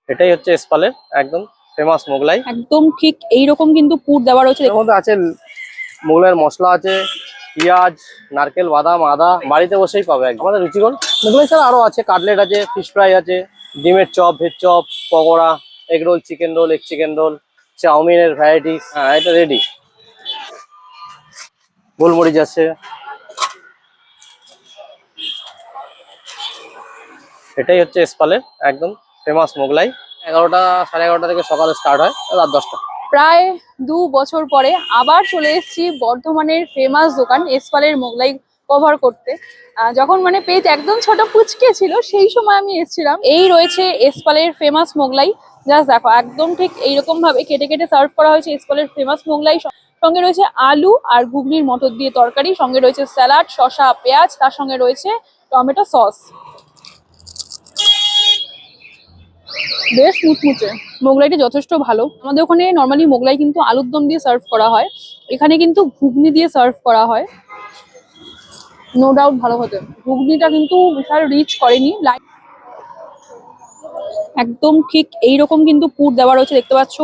এটাই হচ্ছে এসপালের একদম ফেমাস মোগলাই। একদম ঠিক এইরকম কিন্তু পুর দেওয়া রয়েছে। এর মধ্যে আছে মোগলাইয়ের মশলা, আছে পেঁয়াজ, নারকেল, বাদাম, আদা, বাড়িতে বসেই পাবে একদম। আমাদের রুচিকর মোগলাই ছাড়া আরো আছে, কাটলেট আছে, ফিশ ফ্রাই আছে, ডিমের chop, veg chop, pakora, egg roll, chicken roll, egg chicken roll, চাউমিনের ভ্যারাইটিস। হ্যাঁ, এটা রেডি। গোলমরিচ আছে। এটাই হচ্ছে এসপালের একদম ফেমাস মোগলাই। 11টা, 11:30 থেকে সকালে স্টার্ট হয়, রাত 10টা। প্রায় 2 বছর পরে আবার চলে এসেছি বর্ধমানের ফেমাস দোকান এসপালের মোগলাই কভার করতে। যখন মানে পেজ একদম ছোট পুচকে ছিল সেই সময় আমি এসেছিলাম। এই রয়েছে এসপালের ফেমাস মোগলাই। জাস্ট দেখো, একদম ঠিক এইরকম ভাবে কেটে কেটে সার্ভ করা হয়েছে এসপালের ফেমাস মোগলাই। সঙ্গে রয়েছে আলু আর ঘুগনির মটর দিয়ে তরকারি, সঙ্গে রয়েছে স্যালাড, শসা, পেঁয়াজ, তার সঙ্গে রয়েছে টমেটো সস। বেশ মুচমুচে, মোগলাইটা যথেষ্ট ভালো। আমাদের ওখানে নর্মালি মোগলাই কিন্তু আলুর দম দিয়ে সার্ভ করা হয়, এখানে কিন্তু ঘুগনি দিয়ে সার্ভ করা হয়। নো ডাউট ভালো হতো। ঘুগনিটা কিন্তু বিশাল রিচ করেনি, একদম ঠিক এইরকম কিন্তু পুর দেওয়া রয়েছে, দেখতে পাচ্ছ।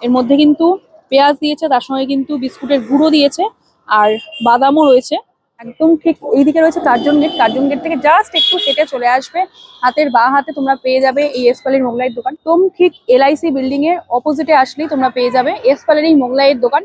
এর মধ্যে কিন্তু পেঁয়াজ দিয়েছে, তার সঙ্গে কিন্তু বিস্কুটের গুঁড়ো দিয়েছে, আর বাদামও রয়েছে। একদম ঠিক এইদিকে রয়েছে কার্জন গেট। কার্জন গেট থেকে জাস্ট একটু হেঁটে চলে আসবে, হাতের বাঁ হাতে তোমরা পেয়ে যাবে এই এসপালের মোগলাইয়ের দোকান। একদম ঠিক LIC বিল্ডিং এর অপোজিটে আসলেই তোমরা পেয়ে যাবে এসপালের এই মোগলাইয়ের দোকান।